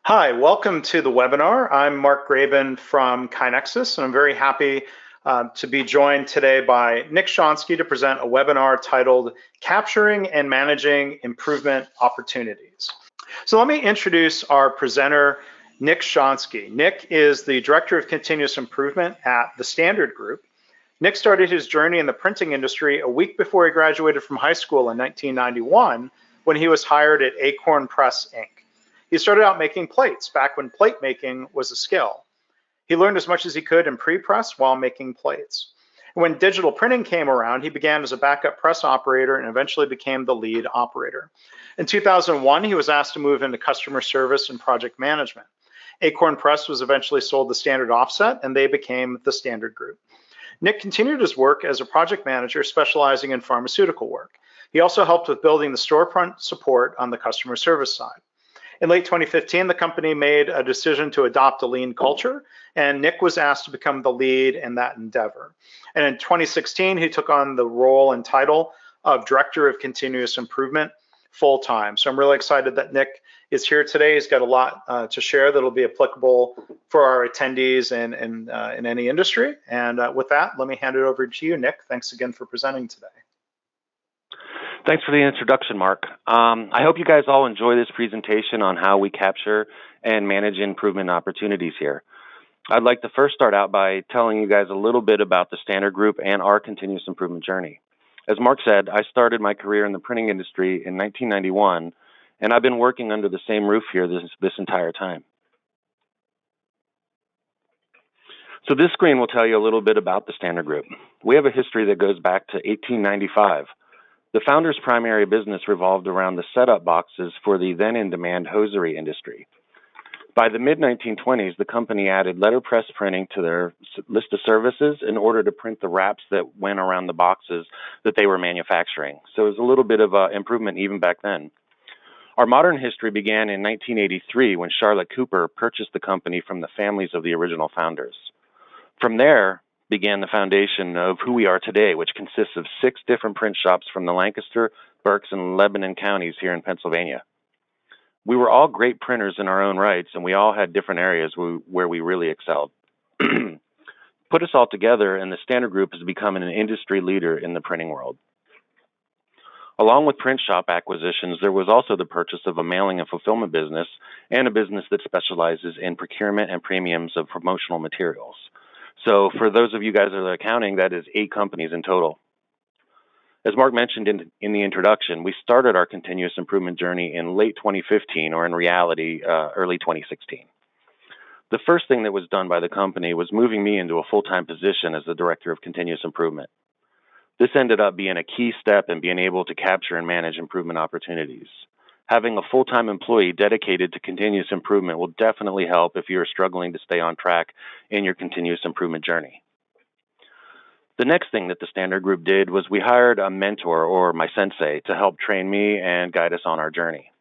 Hi, welcome to the webinar. I'm Mark Graben from KaiNexus, and I'm very happy to be joined today by Nick Seanski to present a webinar titled Capturing and Managing Improvement Opportunities. So let me introduce our presenter, Nick Seanski. Nick is the Director of Continuous Improvement at the Standard Group. Nick started his journey in the printing industry a week before he graduated from high school in 1991 when he was hired at Acorn Press, Inc. He started out making plates back when plate making was a skill. He learned as much as he could in pre-press while making plates. When digital printing came around, he began as a backup press operator and eventually became the lead operator. In 2001, he was asked to move into customer service and project management. Acorn Press was eventually sold to Standard Offset, and they became the Standard Group. Nick continued his work as a project manager specializing in pharmaceutical work. He also helped with building the storefront support on the customer service side. In late 2015, the company made a decision to adopt a lean culture, and Nick was asked to become the lead in that endeavor. And in 2016, he took on the role and title of Director of Continuous Improvement full-time. So I'm really excited that Nick is here today. He's got a lot to share that'll be applicable for our attendees in any industry. And with that, let me hand it over to you, Nick. Thanks again for presenting today. Thanks for the introduction, Mark. I hope you guys all enjoy this presentation on how we capture and manage improvement opportunities here. I'd like to first start out by telling you guys a little bit about the Standard Group and our continuous improvement journey. As Mark said, I started my career in the printing industry in 1991, and I've been working under the same roof here this entire time. So this screen will tell you a little bit about the Standard Group. We have a history that goes back to 1895. The founder's primary business revolved around the setup boxes for the then-in-demand hosiery industry. By the mid-1920s, the company added letterpress printing to their list of services in order to print the wraps that went around the boxes that they were manufacturing. So it was a little bit of an improvement even back then. Our modern history began in 1983 when Charlotte Cooper purchased the company from the families of the original founders. From there began the foundation of who we are today, which consists of 6 different print shops from the Lancaster, Berks, and Lebanon counties here in Pennsylvania. We were all great printers in our own rights, and we all had different areas where we really excelled. Put us all together, and the Standard Group has become an industry leader in the printing world. Along with print shop acquisitions, there was also the purchase of a mailing and fulfillment business and a business that specializes in procurement and premiums of promotional materials. So for those of you guys that are accounting, that is 8 companies in total. As Mark mentioned in the introduction, we started our continuous improvement journey in late 2015, or in reality, early 2016. The first thing that was done by the company was moving me into a full-time position as the Director of Continuous Improvement. This ended up being a key step in being able to capture and manage improvement opportunities. Having a full-time employee dedicated to continuous improvement will definitely help if you're struggling to stay on track in your continuous improvement journey. The next thing that the Standard Group did was we hired a mentor, or my sensei, to help train me and guide us on our journey.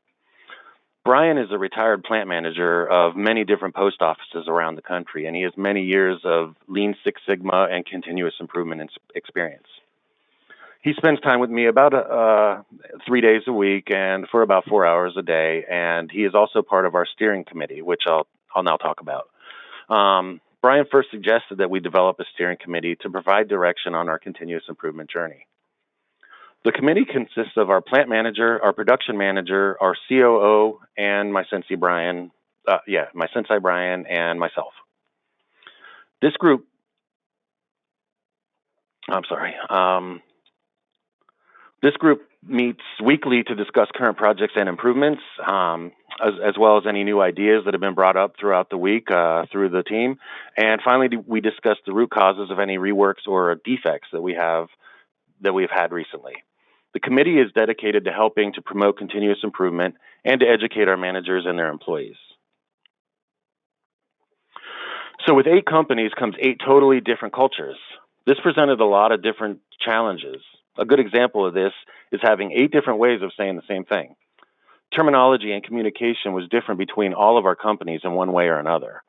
Brian is a retired plant manager of many different post offices around the country, and he has many years of Lean Six Sigma and continuous improvement experience. He spends time with me about 3 days a week and for about 4 hours a day, and he is also part of our steering committee, which I'll now talk about. Brian first suggested that we develop a steering committee to provide direction on our continuous improvement journey. The committee consists of our plant manager, our production manager, our COO, and my sensei Brian, and myself. This group meets weekly to discuss current projects and improvements, as well as any new ideas that have been brought up throughout the week through the team. And finally, we discuss the root causes of any reworks or defects that we've had recently. The committee is dedicated to helping to promote continuous improvement and to educate our managers and their employees. So with 8 companies comes 8 totally different cultures. This presented a lot of different challenges. A good example of this is having 8 different ways of saying the same thing. Terminology and communication was different between all of our companies in one way or another.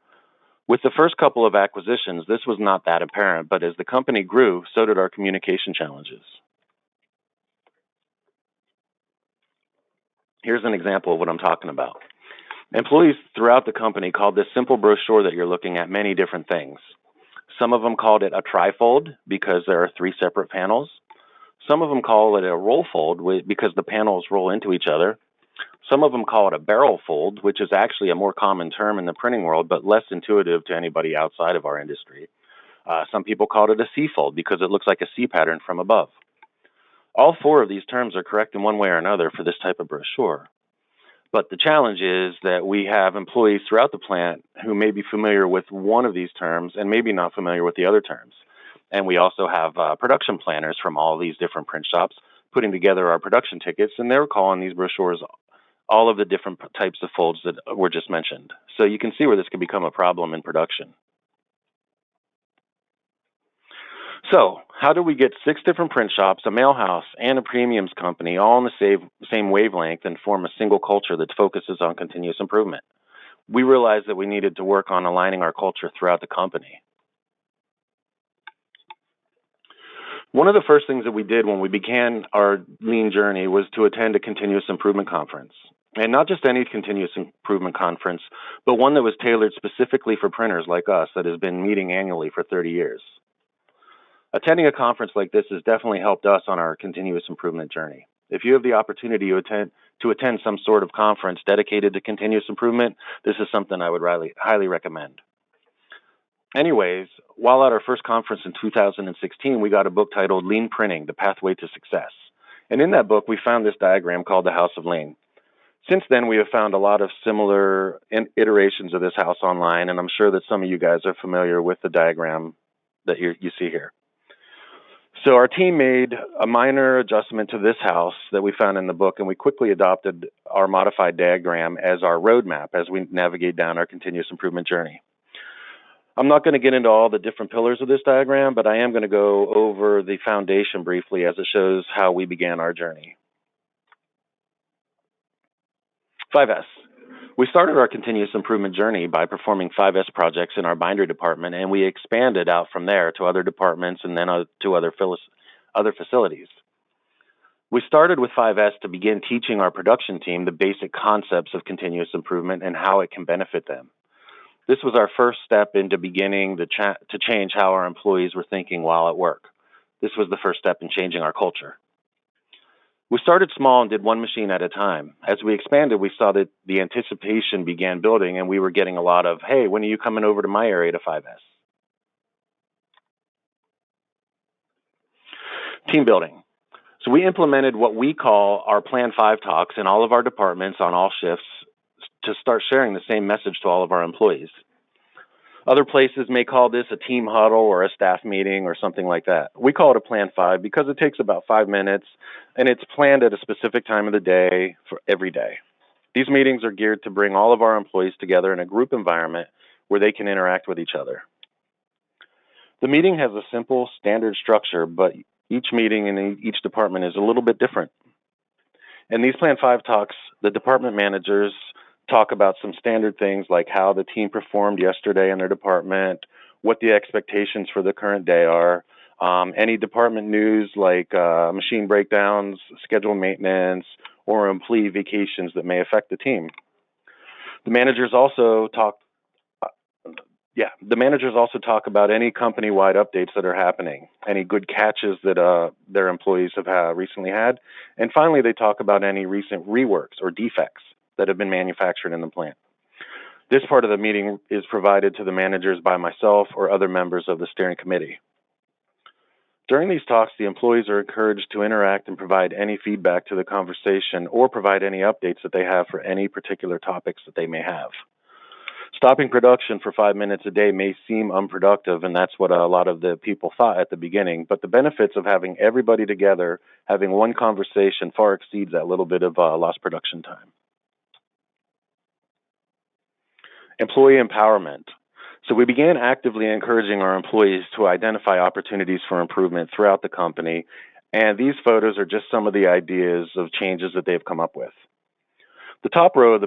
With the first couple of acquisitions, this was not that apparent, but as the company grew, so did our communication challenges. Here's an example of what I'm talking about. Employees throughout the company called this simple brochure that you're looking at many different things. Some of them called it a trifold because there are 3 separate panels. Some of them call it a roll fold because the panels roll into each other. Some of them call it a barrel fold, which is actually a more common term in the printing world, but less intuitive to anybody outside of our industry. Some people called it a C fold because it looks like a C pattern from above. All 4 of these terms are correct in one way or another for this type of brochure. But the challenge is that we have employees throughout the plant who may be familiar with one of these terms and maybe not familiar with the other terms. And we also have production planners from all these different print shops putting together our production tickets, and they're calling these brochures all of the different types of folds that were just mentioned. So you can see where this could become a problem in production. So how do we get 6 different print shops, a mail house, and a premiums company all on the same wavelength and form a single culture that focuses on continuous improvement? We realized that we needed to work on aligning our culture throughout the company. One of the first things that we did when we began our lean journey was to attend a continuous improvement conference. And not just any continuous improvement conference, but one that was tailored specifically for printers like us that has been meeting annually for 30 years. Attending a conference like this has definitely helped us on our continuous improvement journey. If you have the opportunity to attend some sort of conference dedicated to continuous improvement, this is something I would highly recommend. Anyways, while at our first conference in 2016, we got a book titled Lean Printing, The Pathway to Success. And in that book, we found this diagram called the House of Lean. Since then, we have found a lot of similar iterations of this house online, and I'm sure that some of you guys are familiar with the diagram that you see here. So our team made a minor adjustment to this house that we found in the book, and we quickly adopted our modified diagram as our roadmap as we navigate down our continuous improvement journey. I'm not going to get into all the different pillars of this diagram, but I am going to go over the foundation briefly as it shows how we began our journey. 5S. We started our continuous improvement journey by performing 5S projects in our binder department, and we expanded out from there to other departments and then to other facilities. We started with 5S to begin teaching our production team the basic concepts of continuous improvement and how it can benefit them. This was our first step into beginning to change how our employees were thinking while at work. This was the first step in changing our culture. We started small and did one machine at a time. As we expanded, we saw that the anticipation began building, and we were getting a lot of, hey, when are you coming over to my area to 5S? Team building. So we implemented what we call our Plan 5 talks in all of our departments on all shifts to start sharing the same message to all of our employees. Other places may call this a team huddle or a staff meeting or something like that. We call it a Plan 5 because it takes about 5 minutes, and it's planned at a specific time of the day for every day. These meetings are geared to bring all of our employees together in a group environment where they can interact with each other. The meeting has a simple, standard structure, but each meeting in each department is a little bit different. In these Plan 5 talks, the department managers talk about some standard things like how the team performed yesterday in their department, what the expectations for the current day are, any department news like machine breakdowns, scheduled maintenance, or employee vacations that may affect the team. The managers also talk about any company-wide updates that are happening, any good catches that their employees have recently had, and finally they talk about any recent reworks or defects that have been manufactured in the plant. This part of the meeting is provided to the managers by myself or other members of the steering committee. During these talks, the employees are encouraged to interact and provide any feedback to the conversation or provide any updates that they have for any particular topics that they may have. Stopping production for 5 minutes a day may seem unproductive, and that's what a lot of the people thought at the beginning, but the benefits of having everybody together, having one conversation far exceeds that little bit of lost production time. Employee empowerment. So we began actively encouraging our employees to identify opportunities for improvement throughout the company, and these photos are just some of the ideas of changes that they've come up with. The top row of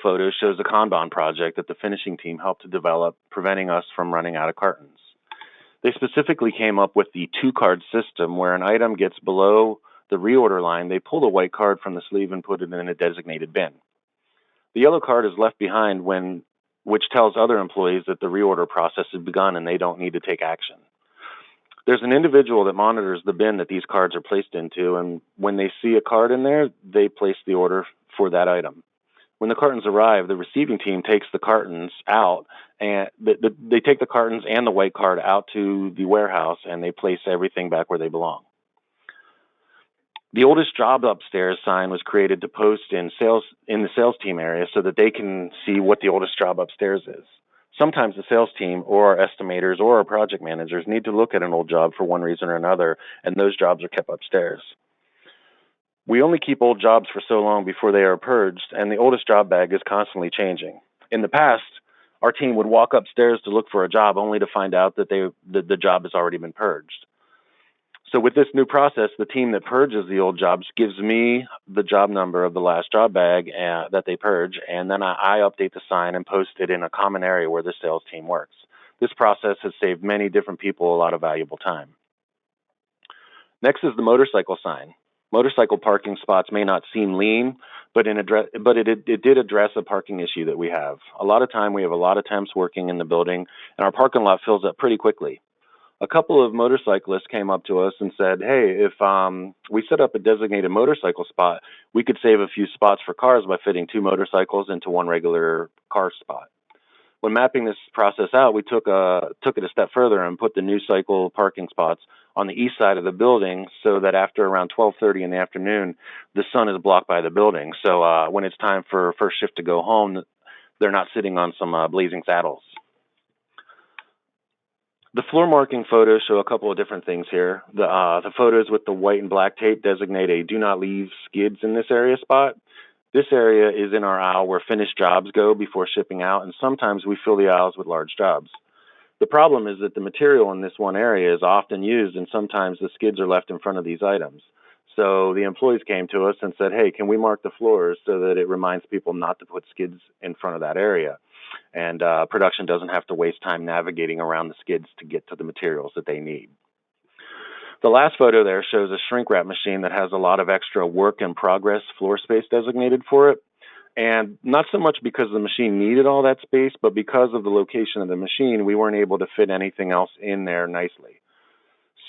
photos shows a Kanban project that the finishing team helped to develop, preventing us from running out of cartons. They specifically came up with the 2-card system where an item gets below the reorder line, they pull the white card from the sleeve and put it in a designated bin. The yellow card is left behind which tells other employees that the reorder process has begun and they don't need to take action. There's an individual that monitors the bin that these cards are placed into, and when they see a card in there, they place the order for that item. When the cartons arrive, the receiving team takes the cartons out, and they take the cartons and the white card out to the warehouse, and they place everything back where they belong. The oldest job upstairs sign was created to post in the sales team area so that they can see what the oldest job upstairs is. Sometimes the sales team or our estimators or our project managers need to look at an old job for one reason or another, and those jobs are kept upstairs. We only keep old jobs for so long before they are purged, and the oldest job bag is constantly changing. In the past, our team would walk upstairs to look for a job only to find out that the job has already been purged. So with this new process, the team that purges the old jobs gives me the job number of the last job bag that they purge, and then I update the sign and post it in a common area where the sales team works. This process has saved many different people a lot of valuable time. Next is the motorcycle sign. Motorcycle parking spots may not seem lean, but it did address a parking issue that we have. A lot of time we have a lot of temps working in the building, and our parking lot fills up pretty quickly. A couple of motorcyclists came up to us and said, hey, if we set up a designated motorcycle spot, we could save a few spots for cars by fitting 2 motorcycles into one regular car spot. When mapping this process out, we took it a step further and put the new cycle parking spots on the east side of the building so that after around 12:30 in the afternoon, the sun is blocked by the building. So when it's time for first shift to go home, they're not sitting on some blazing saddles. The floor marking photos show a couple of different things here. The photos with the white and black tape designate a do not leave skids in this area spot. This area is in our aisle where finished jobs go before shipping out, and sometimes we fill the aisles with large jobs. The problem is that the material in this one area is often used, and sometimes the skids are left in front of these items. So the employees came to us and said, hey, can we mark the floors so that it reminds people not to put skids in front of that area? And production doesn't have to waste time navigating around the skids to get to the materials that they need. The last photo there shows a shrink wrap machine that has a lot of extra work in progress floor space designated for it. And not so much because the machine needed all that space, but because of the location of the machine, we weren't able to fit anything else in there nicely.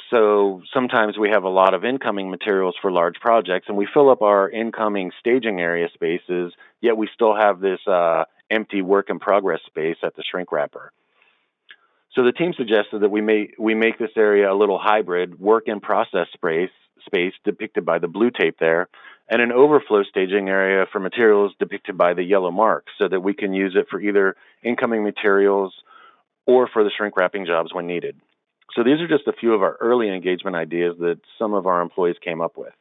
So sometimes we have a lot of incoming materials for large projects, and we fill up our incoming staging area spaces, yet we still have this empty work in progress space at the shrink wrapper. So the team suggested that we make this area a little hybrid, work in process space depicted by the blue tape there, and an overflow staging area for materials depicted by the yellow mark, so that we can use it for either incoming materials or for the shrink wrapping jobs when needed. So these are just a few of our early engagement ideas that some of our employees came up with.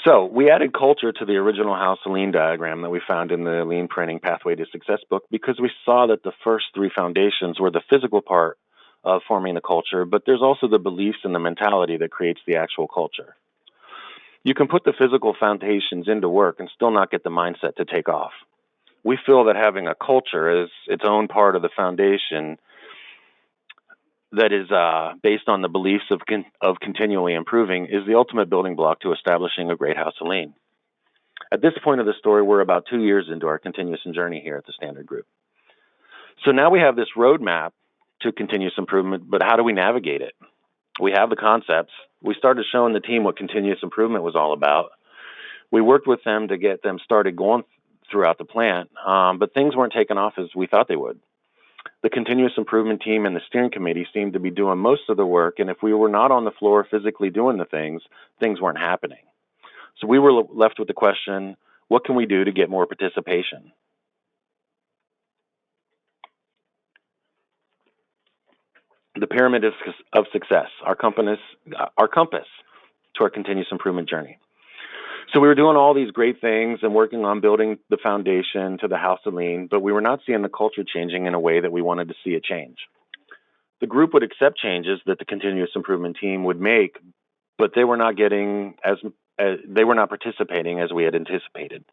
So we added culture to the original House of Lean diagram that we found in the Lean Printing Pathway to Success book because we saw that the first 3 foundations were the physical part of forming the culture, but there's also the beliefs and the mentality that creates the actual culture. You can put the physical foundations into work and still not get the mindset to take off. We feel that having a culture as its own part of the foundation that is based on the beliefs of continually improving is the ultimate building block to establishing a great House of Lean. At this point of the story, we're about 2 years into our continuous journey here at the Standard Group. So now we have this roadmap to continuous improvement, but how do we navigate it? We have the concepts. We started showing the team what continuous improvement was all about. We worked with them to get them started going throughout the plant, but things weren't taking off as we thought they would. The continuous improvement team and the steering committee seemed to be doing most of the work, and if we were not on the floor physically doing the things weren't happening. So we were left with the question, what can we do to get more participation? The pyramid of success, our compass to our continuous improvement journey. So we were doing all these great things and working on building the foundation to the House of Lean, but we were not seeing the culture changing in a way that we wanted to see it change. The group would accept changes that the continuous improvement team would make, but they were not participating as we had anticipated.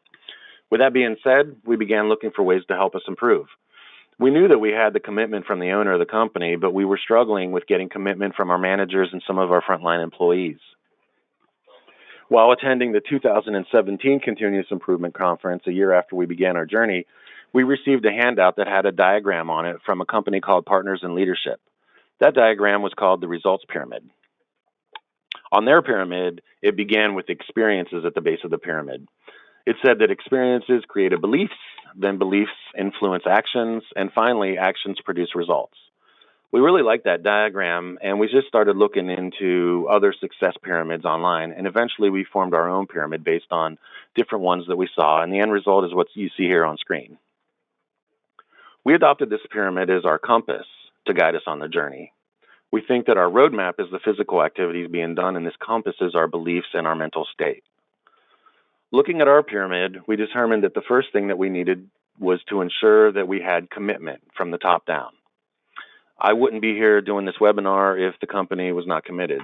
With that being said, we began looking for ways to help us improve. We knew that we had the commitment from the owner of the company, but we were struggling with getting commitment from our managers and some of our frontline employees. While attending the 2017 Continuous Improvement Conference a year after we began our journey, we received a handout that had a diagram on it from a company called Partners in Leadership. That diagram was called the Results Pyramid. On their pyramid, it began with experiences at the base of the pyramid. It said that experiences created beliefs, then beliefs influence actions, and finally, actions produce results. We really liked that diagram, and we just started looking into other success pyramids online, and eventually we formed our own pyramid based on different ones that we saw, and the end result is what you see here on screen. We adopted this pyramid as our compass to guide us on the journey. We think that our roadmap is the physical activities being done, and this compass is our beliefs and our mental state. Looking at our pyramid, we determined that the first thing that we needed was to ensure that we had commitment from the top down. I wouldn't be here doing this webinar if the company was not committed.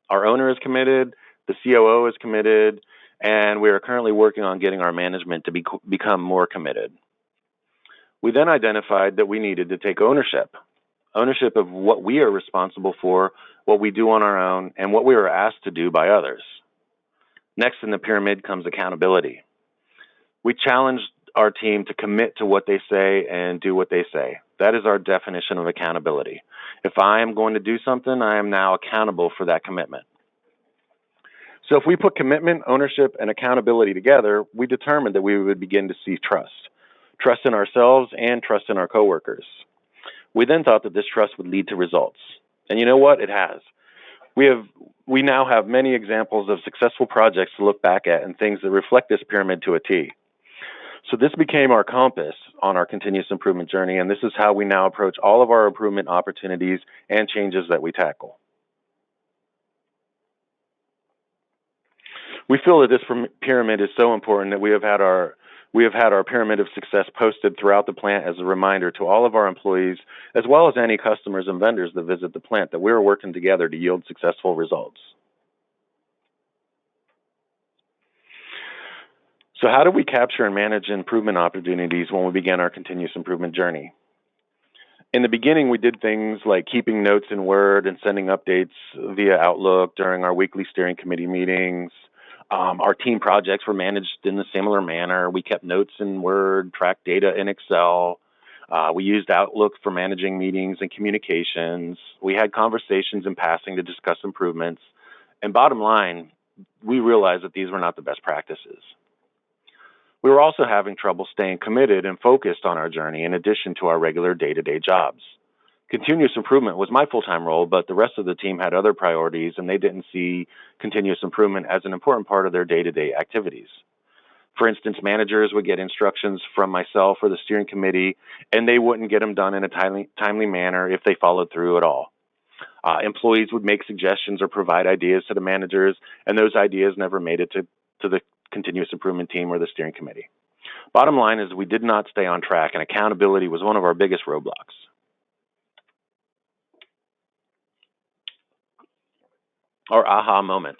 Our owner is committed, the COO is committed, and we are currently working on getting our management to become more committed. We then identified that we needed to take ownership of what we are responsible for, what we do on our own, and what we are asked to do by others. Next in the pyramid comes accountability. We challenged our team to commit to what they say and do what they say. That is our definition of accountability. If I am going to do something, I am now accountable for that commitment. So if we put commitment, ownership, and accountability together, we determined that we would begin to see trust. Trust in ourselves and trust in our coworkers. We then thought that this trust would lead to results. And you know what? It has. We now have many examples of successful projects to look back at and things that reflect this pyramid to a T. So this became our compass on our continuous improvement journey, and this is how we now approach all of our improvement opportunities and changes that we tackle. We feel that this pyramid is so important that we have had our pyramid of success posted throughout the plant as a reminder to all of our employees, as well as any customers and vendors that visit the plant, that we're working together to yield successful results. So how do we capture and manage improvement opportunities when we began our continuous improvement journey? In the beginning, we did things like keeping notes in Word and sending updates via Outlook during our weekly steering committee meetings. Our team projects were managed in a similar manner. We kept notes in Word, tracked data in Excel. We used Outlook for managing meetings and communications. We had conversations in passing to discuss improvements. And bottom line, we realized that these were not the best practices. We were also having trouble staying committed and focused on our journey in addition to our regular day-to-day jobs. Continuous improvement was my full-time role, but the rest of the team had other priorities, and they didn't see continuous improvement as an important part of their day-to-day activities. For instance, managers would get instructions from myself or the steering committee, and they wouldn't get them done in a timely manner if they followed through at all. Employees would make suggestions or provide ideas to the managers, and those ideas never made it to the continuous improvement team or the steering committee. Bottom line is we did not stay on track, and accountability was one of our biggest roadblocks. Our aha moment.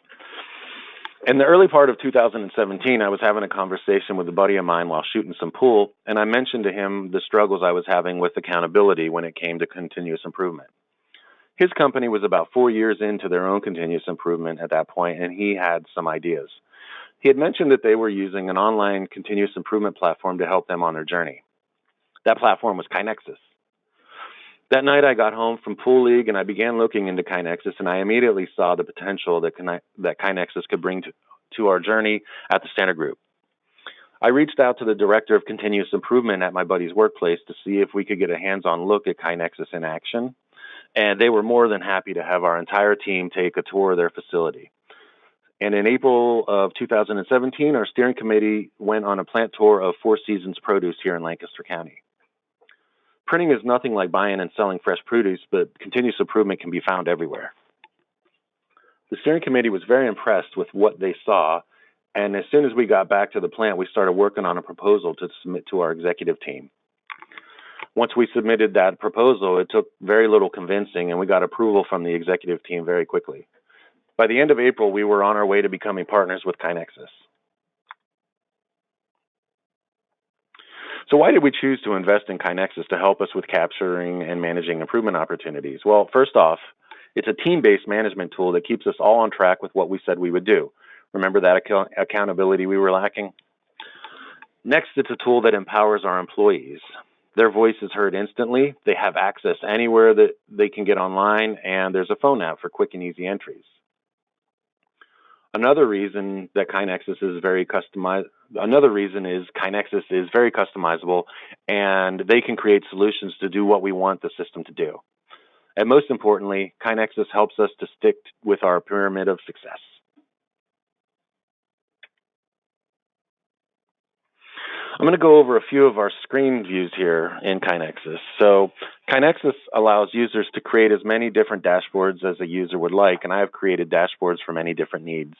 In the early part of 2017, I was having a conversation with a buddy of mine while shooting some pool, and I mentioned to him the struggles I was having with accountability when it came to continuous improvement. His company was about 4 years into their own continuous improvement at that point, and he had some ideas. He had mentioned that they were using an online continuous improvement platform to help them on their journey. That platform was KaiNexus. That night I got home from Pool League and I began looking into KaiNexus, and I immediately saw the potential that KaiNexus could bring to our journey at the Standard Group. I reached out to the director of continuous improvement at my buddy's workplace to see if we could get a hands-on look at KaiNexus in action, and they were more than happy to have our entire team take a tour of their facility. And in April of 2017, our steering committee went on a plant tour of Four Seasons Produce here in Lancaster County. Printing is nothing like buying and selling fresh produce, but continuous improvement can be found everywhere. The steering committee was very impressed with what they saw, and as soon as we got back to the plant, we started working on a proposal to submit to our executive team. Once we submitted that proposal, it took very little convincing, and we got approval from the executive team very quickly. By the end of April, we were on our way to becoming partners with KaiNexus. So why did we choose to invest in KaiNexus to help us with capturing and managing improvement opportunities? Well, first off, it's a team-based management tool that keeps us all on track with what we said we would do. Remember that accountability we were lacking? Next, it's a tool that empowers our employees. Their voice is heard instantly. They have access anywhere that they can get online, and there's a phone app for quick and easy entries. Another reason is KaiNexus is very customizable, and they can create solutions to do what we want the system to do. And most importantly, KaiNexus helps us to stick with our pyramid of success. I'm going to go over a few of our screen views here in KaiNexus. So KaiNexus allows users to create as many different dashboards as a user would like, and I have created dashboards for many different needs.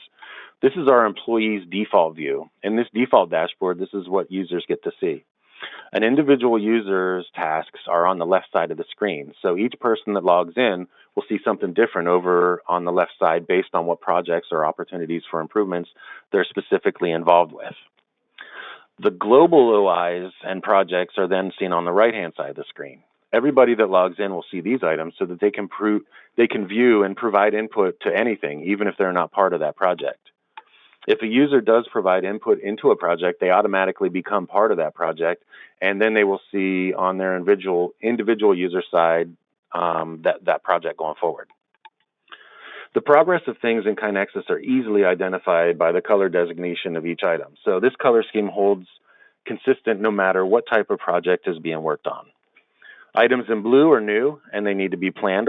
This is our employee's default view. In this default dashboard, this is what users get to see. An individual user's tasks are on the left side of the screen. So each person that logs in will see something different over on the left side based on what projects or opportunities for improvements they're specifically involved with. The global OIs and projects are then seen on the right-hand side of the screen. Everybody that logs in will see these items so that they can view and provide input to anything, even if they're not part of that project. If a user does provide input into a project, they automatically become part of that project, and then they will see on their individual user side that project going forward. The progress of things in KaiNexus are easily identified by the color designation of each item. So this color scheme holds consistent no matter what type of project is being worked on. Items in blue are new and they need to be planned.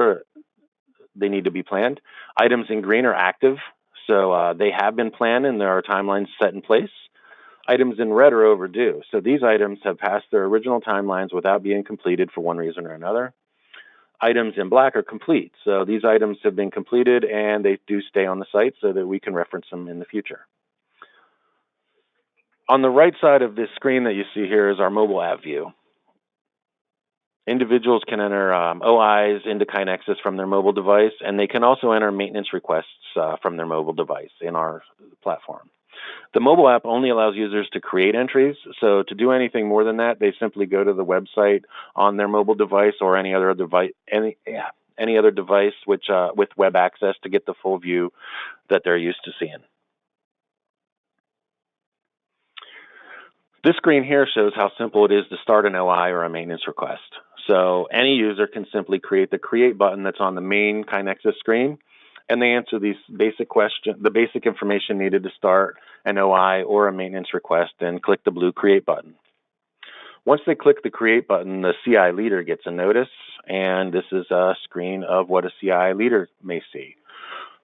Items in green are active, so they have been planned and there are timelines set in place. Items in red are overdue. So these items have passed their original timelines without being completed for one reason or another. Items in black are complete. So these items have been completed and they do stay on the site so that we can reference them in the future. On the right side of this screen that you see here is our mobile app view. Individuals can enter OIs into KaiNexus from their mobile device, and they can also enter maintenance requests from their mobile device in our platform. The mobile app only allows users to create entries, so to do anything more than that, they simply go to the website on their mobile device or any other device, with web access to get the full view that they're used to seeing. This screen here shows how simple it is to start an OI or a maintenance request. So any user can simply create the Create button that's on the main KaiNexus screen, and they answer these basic questions, the basic information needed to start an OI or a maintenance request, and click the blue Create button. Once they click the Create button, the CI leader gets a notice, and this is a screen of what a CI leader may see.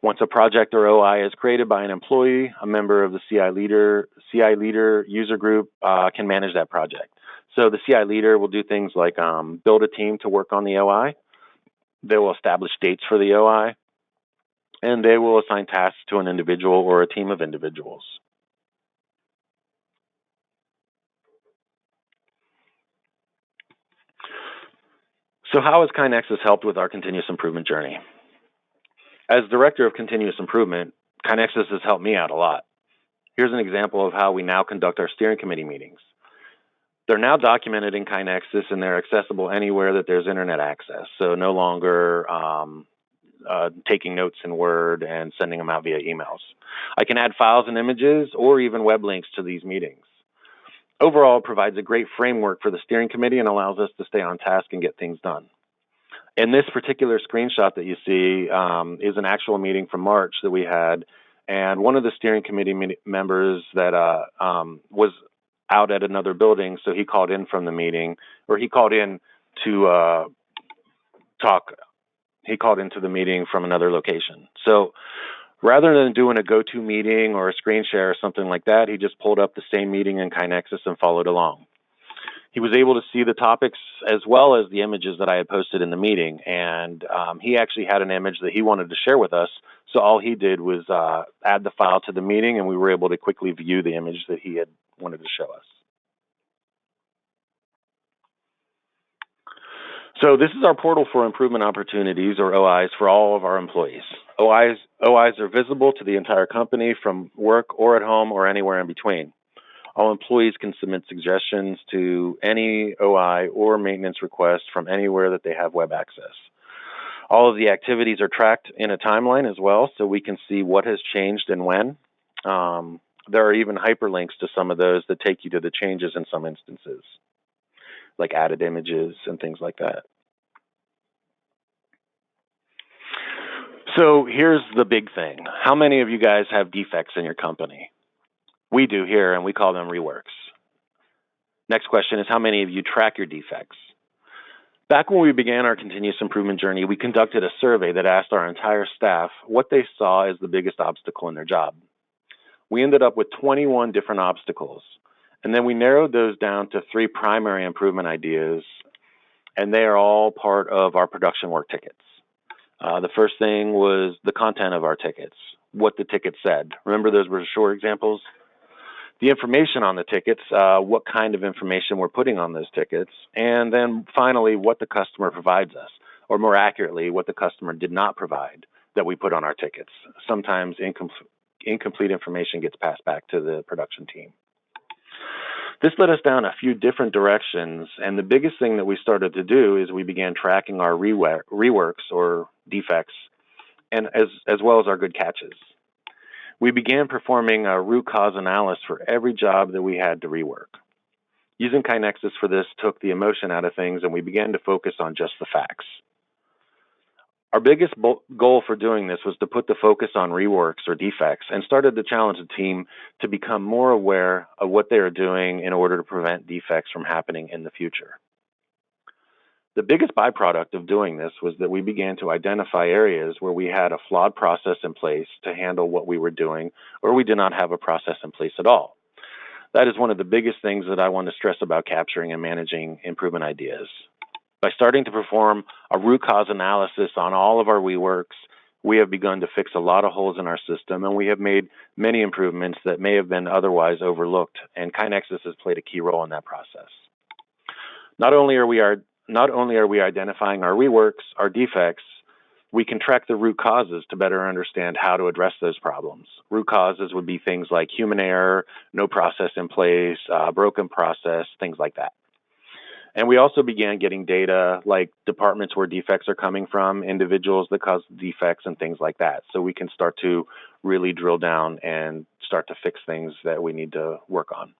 Once a project or OI is created by an employee, a member of the CI leader user group can manage that project. So the CI leader will do things like build a team to work on the OI. They will establish dates for the OI, and they will assign tasks to an individual or a team of individuals. So how has KaiNexus helped with our continuous improvement journey? As Director of Continuous Improvement, KaiNexus has helped me out a lot. Here's an example of how we now conduct our steering committee meetings. They're now documented in KaiNexus, and they're accessible anywhere that there's internet access, so no longer taking notes in Word and sending them out via emails. I can add files and images or even web links to these meetings. Overall, it provides a great framework for the steering committee and allows us to stay on task and get things done. In this particular screenshot that you see is an actual meeting from March that we had, and one of the steering committee members that was out at another building, so he called in from the meeting, or he called in to he called into the meeting from another location. So rather than doing a go-to meeting or a screen share or something like that, he just pulled up the same meeting in KaiNexus and followed along. He was able to see the topics as well as the images that I had posted in the meeting, and he actually had an image that he wanted to share with us, so all he did was add the file to the meeting, and we were able to quickly view the image that he had wanted to show us. So this is our portal for improvement opportunities, or OIs, for all of our employees. OIs are visible to the entire company from work or at home or anywhere in between. All employees can submit suggestions to any OI or maintenance request from anywhere that they have web access. All of the activities are tracked in a timeline as well, so we can see what has changed and when. There are even hyperlinks to some of those that take you to the changes in some instances, like added images and things like that. So here's the big thing. How many of you guys have defects in your company? We do here, and we call them reworks. Next question is, how many of you track your defects? Back when we began our continuous improvement journey, we conducted a survey that asked our entire staff what they saw as the biggest obstacle in their job. We ended up with 21 different obstacles, and then we narrowed those down to 3 primary improvement ideas, and they are all part of our production work tickets. The first thing was the content of our tickets, what the ticket said. Remember, those were short examples? The information on the tickets, what kind of information we're putting on those tickets, and then finally, what the customer provides us, or more accurately, what the customer did not provide that we put on our tickets. Sometimes incomplete information gets passed back to the production team. This led us down a few different directions, and the biggest thing that we started to do is we began tracking our reworks or defects, and as well as our good catches. We began performing a root cause analysis for every job that we had to rework. Using KaiNexus for this took the emotion out of things, and we began to focus on just the facts. Our biggest goal for doing this was to put the focus on reworks or defects, and started to challenge the team to become more aware of what they are doing in order to prevent defects from happening in the future. The biggest byproduct of doing this was that we began to identify areas where we had a flawed process in place to handle what we were doing, or we did not have a process in place at all. That is one of the biggest things that I want to stress about capturing and managing improvement ideas. By starting to perform a root cause analysis on all of our reworks, we have begun to fix a lot of holes in our system, and we have made many improvements that may have been otherwise overlooked, and KaiNexus has played a key role in that process. Not only are we identifying our reworks, our defects, we can track the root causes to better understand how to address those problems. Root causes would be things like human error, no process in place, broken process, things like that. And we also began getting data like departments where defects are coming from, individuals that cause defects, and things like that. So we can start to really drill down and start to fix things that we need to work on.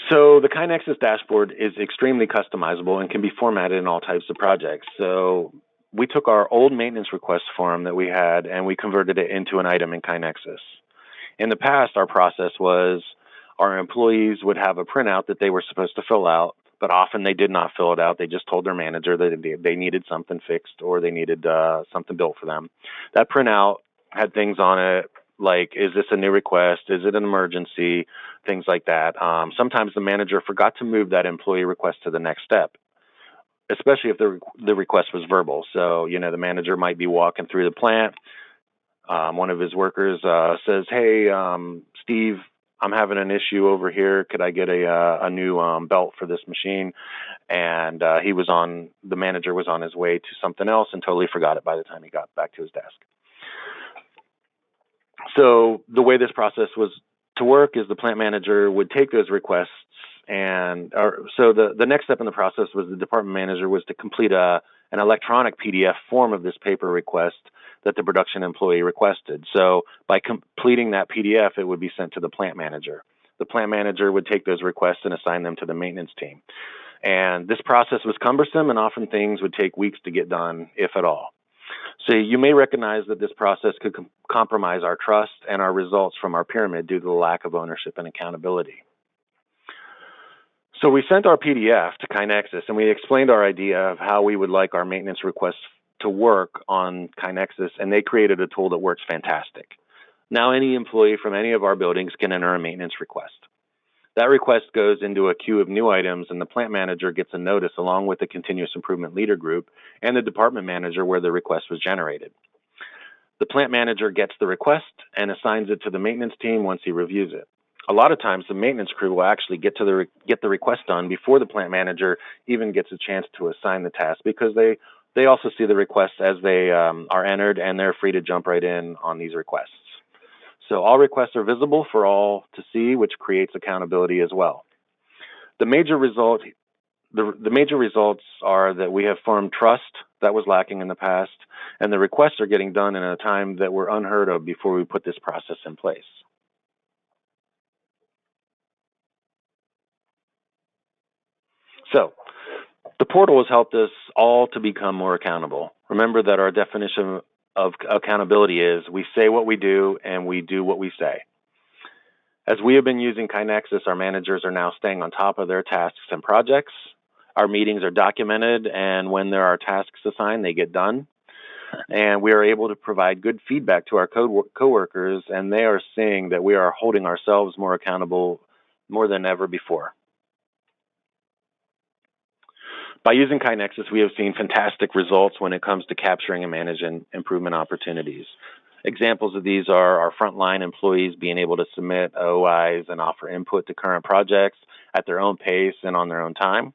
So the KaiNexus dashboard is extremely customizable and can be formatted in all types of projects. So we took our old maintenance request form that we had and we converted it into an item in KaiNexus. In the past, our process was our employees would have a printout that they were supposed to fill out, but often they did not fill it out. They just told their manager that they needed something fixed or they needed something built for them. That printout had things on it like, is this a new request? Is it an emergency? Things like that. Sometimes the manager forgot to move that employee request to the next step, especially if the request was verbal. So, the manager might be walking through the plant. One of his workers says, hey, Steve, I'm having an issue over here. Could I get a new belt for this machine? And the manager was on his way to something else and totally forgot it by the time he got back to his desk. So the way this process was to work is the plant manager would take those requests so the next step in the process was the department manager was to complete an electronic PDF form of this paper request that the production employee requested. So by completing that PDF, it would be sent to the plant manager. The plant manager would take those requests and assign them to the maintenance team. And this process was cumbersome, and often things would take weeks to get done, if at all. So you may recognize that this process could compromise our trust and our results from our pyramid due to the lack of ownership and accountability. So we sent our PDF to KaiNexus, and we explained our idea of how we would like our maintenance requests to work on KaiNexus, and they created a tool that works fantastic. Now any employee from any of our buildings can enter a maintenance request. That request goes into a queue of new items, and the plant manager gets a notice along with the continuous improvement leader group and the department manager where the request was generated. The plant manager gets the request and assigns it to the maintenance team once he reviews it. A lot of times, the maintenance crew will actually get the request done before the plant manager even gets a chance to assign the task, because they also see the requests as they are entered, and they're free to jump right in on these requests. So all requests are visible for all to see, which creates accountability as well. The major result the major results are that we have formed trust that was lacking in the past, and the requests are getting done in a time that were unheard of before we put this process in place. So, the portal has helped us all to become more accountable. Remember that our definition of accountability is we say what we do and we do what we say. As we have been using KaiNexus, our managers are now staying on top of their tasks and projects. Our meetings are documented, and when there are tasks assigned, they get done. And we are able to provide good feedback to our coworkers, and they are seeing that we are holding ourselves more accountable more than ever before. By using KaiNexus, we have seen fantastic results when it comes to capturing and managing improvement opportunities. Examples of these are our frontline employees being able to submit OIs and offer input to current projects at their own pace and on their own time.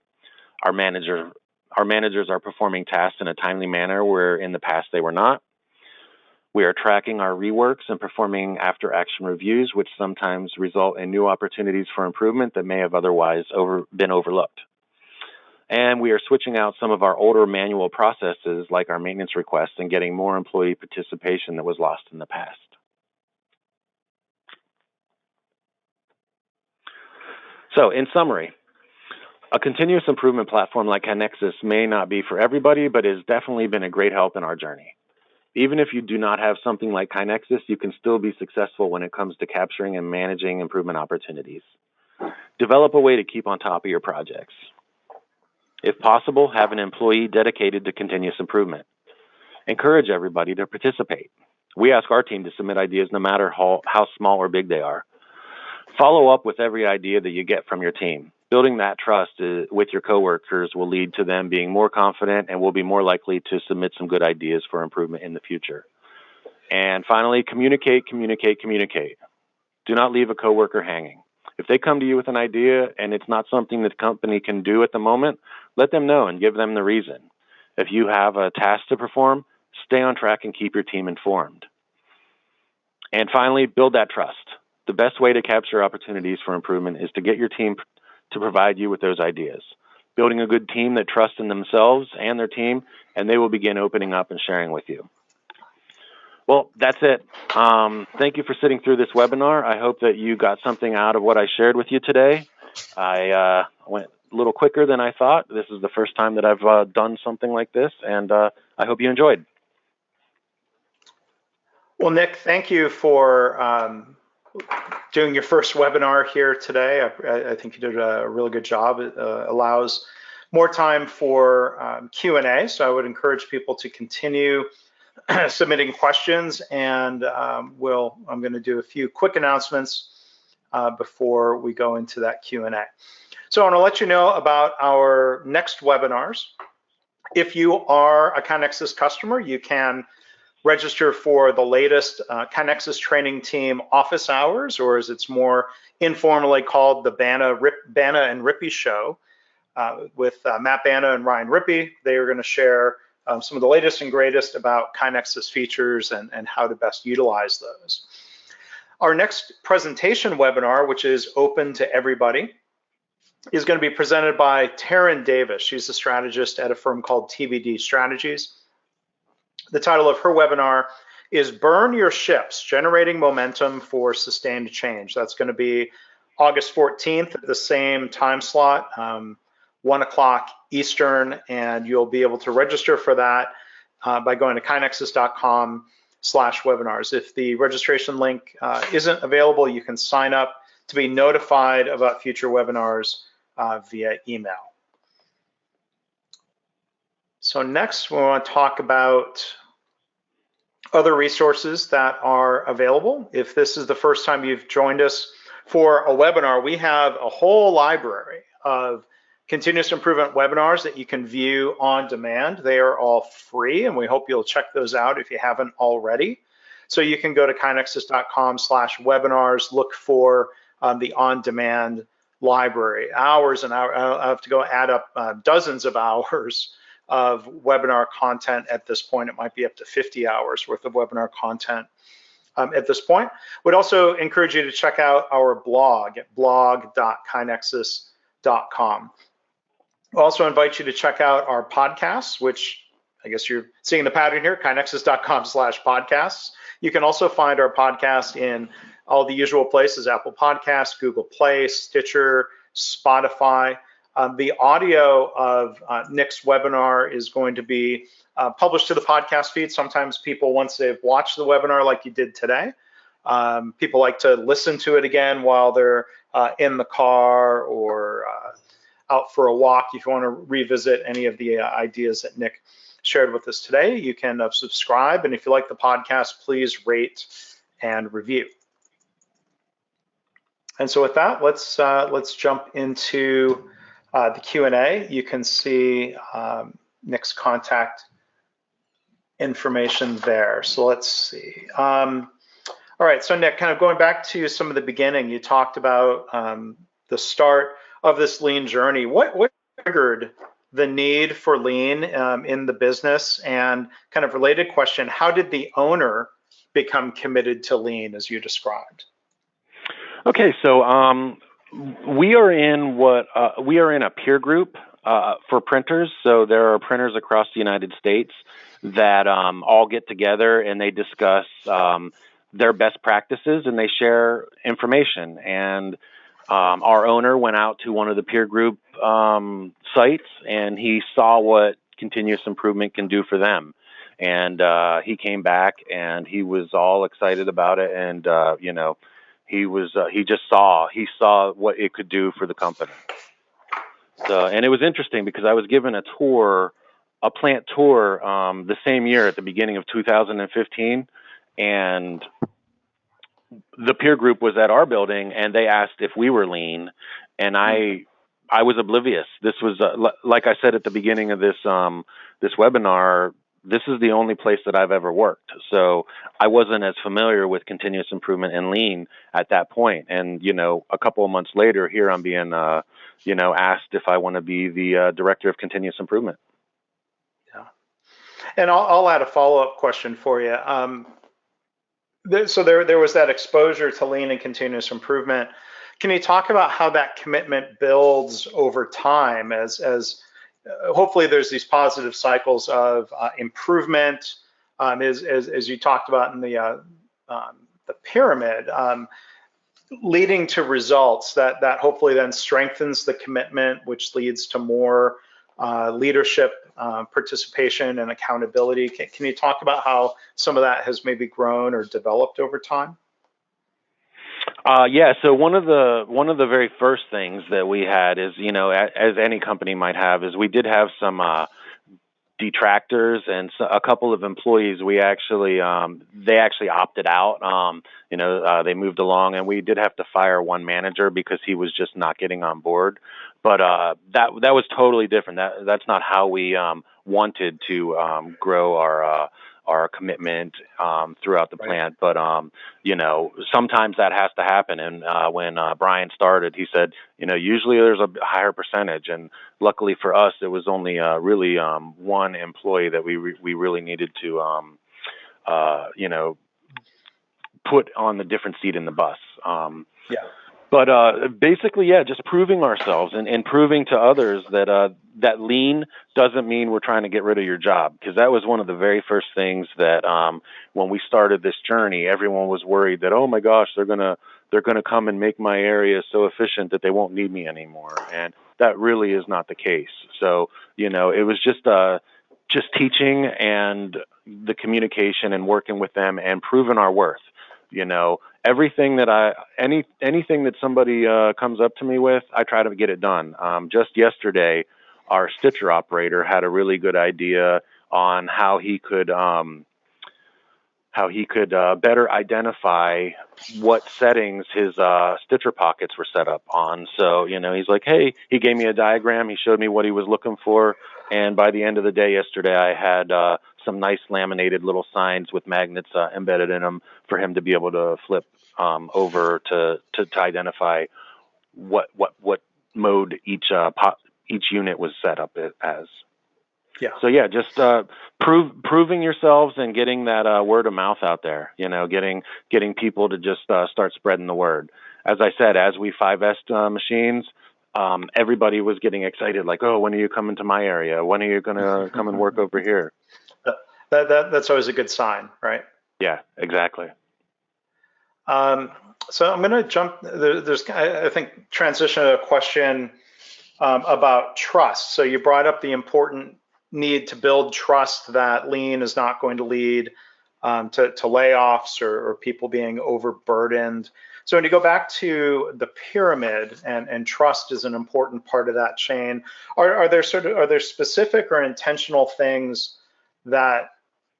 Our managers are performing tasks in a timely manner where in the past they were not. We are tracking our reworks and performing after-action reviews, which sometimes result in new opportunities for improvement that may have otherwise been overlooked. And we are switching out some of our older manual processes like our maintenance requests and getting more employee participation that was lost in the past. So in summary, a continuous improvement platform like KaiNexus may not be for everybody, but has definitely been a great help in our journey. Even if you do not have something like KaiNexus, you can still be successful when it comes to capturing and managing improvement opportunities. Develop a way to keep on top of your projects. If possible, have an employee dedicated to continuous improvement. Encourage everybody to participate. We ask our team to submit ideas no matter how small or big they are. Follow up with every idea that you get from your team. Building that trust with your coworkers will lead to them being more confident and will be more likely to submit some good ideas for improvement in the future. And finally, communicate. Do not leave a coworker hanging. If they come to you with an idea and it's not something that the company can do at the moment, let them know and give them the reason. If you have a task to perform, stay on track and keep your team informed. And finally, build that trust. The best way to capture opportunities for improvement is to get your team to provide you with those ideas. Building a good team that trusts in themselves and their team, and they will begin opening up and sharing with you. Well, that's it. Thank you for sitting through this webinar. I hope that you got something out of what I shared with you today. I went a little quicker than I thought. This is the first time that I've done something like this, and I hope you enjoyed. Well, Nick, thank you for doing your first webinar here today. I think you did a really good job. It allows more time for Q&A, so I would encourage people to continue submitting questions, and I'm going to do a few quick announcements before we go into that Q&A. So I want to let you know about our next webinars. If you are a KaiNexus customer, you can register for the latest KaiNexus training team office hours, or as it's more informally called, the Bana and Rippey show with Matt Bana and Ryan Rippey. They are going to share some of the latest and greatest about KaiNexus features and how to best utilize those. Our next presentation webinar, which is open to everybody, is going to be presented by Taryn Davis. She's a strategist at a firm called TBD Strategies. The title of her webinar is Burn Your Ships, Generating Momentum for Sustained Change. That's going to be August 14th at the same time slot, 1 o'clock Eastern, and you'll be able to register for that by going to kainexus.com/webinars. If the registration link isn't available, you can sign up to be notified about future webinars via email. So next, we want to talk about other resources that are available. If this is the first time you've joined us for a webinar, we have a whole library of continuous improvement webinars that you can view on demand. They are all free, and we hope you'll check those out if you haven't already. So you can go to kainexus.com/webinars, look for the on-demand library. Hours and hours, I have to go add up dozens of hours of webinar content at this point. It might be up to 50 hours worth of webinar content at this point. Would also encourage you to check out our blog at blog.kainexus.com. We'll also invite you to check out our podcasts, which I guess you're seeing the pattern here, kainexus.com/podcasts. You can also find our podcast in all the usual places, Apple Podcasts, Google Play, Stitcher, Spotify. The audio of Nick's webinar is going to be published to the podcast feed. Sometimes people, once they've watched the webinar like you did today, people like to listen to it again while they're in the car or out for a walk. If you want to revisit any of the ideas that Nick shared with us today, you can subscribe. And if you like the podcast, please rate and review. And so with that, let's jump into the Q&A. You can see Nick's contact information there. So let's see. All right, so Nick, kind of going back to some of the beginning, you talked about the start of this lean journey. What triggered the need for lean in the business? And kind of related question, how did the owner become committed to lean as you described? Okay, so we are in a peer group for printers. So there are printers across the United States that all get together and they discuss their best practices and they share information. And our owner went out to one of the peer group sites and he saw what continuous improvement can do for them. And he came back and he was all excited about it. And, he saw what it could do for the company. So, and it was interesting because I was given a plant tour, the same year at the beginning of 2015, and the peer group was at our building and they asked if we were lean, and I was oblivious. This was, like I said at the beginning of this webinar, this is the only place that I've ever worked. So I wasn't as familiar with continuous improvement and lean at that point. And, a couple of months later, here I'm being, asked if I want to be the director of continuous improvement. Yeah. And I'll add a follow-up question for you. So there was that exposure to lean and continuous improvement. Can you talk about how that commitment builds over time as hopefully there's these positive cycles of improvement, as you talked about in the pyramid, leading to results that hopefully then strengthens the commitment, which leads to more leadership participation and accountability. Can you talk about how some of that has maybe grown or developed over time? Yeah. So one of the very first things that we had is, as any company might have, is we did have some detractors and a couple of employees. They actually opted out. They moved along, and we did have to fire one manager because he was just not getting on board. But that was totally different. That's not how we wanted to grow our commitment throughout the plant. But, sometimes that has to happen. And when Brian started, he said, usually there's a higher percentage. And luckily for us, it was only really one employee that we really needed to, put on the different seat in the bus. Yeah. But basically, just proving ourselves and proving to others that that lean doesn't mean we're trying to get rid of your job, because that was one of the very first things that when we started this journey, everyone was worried that, oh my gosh, they're gonna come and make my area so efficient that they won't need me anymore, and that really is not the case. So it was just teaching and the communication and working with them and proving our worth. Everything that anything that somebody comes up to me with, I try to get it done. Just yesterday, our stitcher operator had a really good idea on how he could better identify what settings his stitcher pockets were set up on. So, he's like, hey, he gave me a diagram. He showed me what he was looking for. And by the end of the day yesterday, I had some nice laminated little signs with magnets embedded in them for him to be able to flip over to identify what mode each unit was set up as. Yeah. So just proving yourselves and getting that word of mouth out there. Getting people to just start spreading the word. As I said, as we 5S machines, everybody was getting excited, like, oh, when are you coming to my area? When are you going to come and work over here? That's always a good sign, right? Yeah, exactly. So I'm going to jump. There's, I think, transition to a question about trust. So you brought up the important need to build trust that lean is not going to lead to layoffs or people being overburdened. So when you go back to the pyramid, and trust is an important part of that chain, are there specific or intentional things that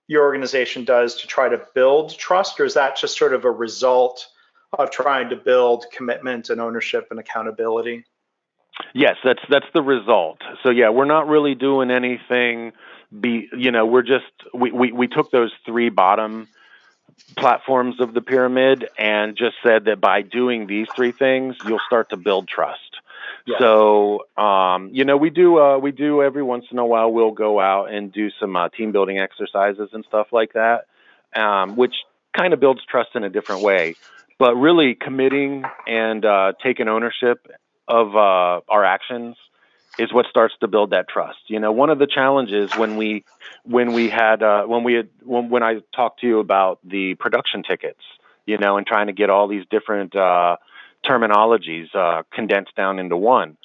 your organization does to try to build trust, or is that just sort of a result of trying to build commitment and ownership and accountability? Yes, that's the result. So yeah, we're not really doing anything. We're just we took those three bottom platforms of the pyramid and just said that by doing these three things, you'll start to build trust. Yeah. So, we do every once in a while, we'll go out and do some team building exercises and stuff like that, which kind of builds trust in a different way. But really committing and taking ownership of our actions is what starts to build that trust. One of the challenges when I talked to you about the production tickets, and trying to get all these different terminologies condensed down into one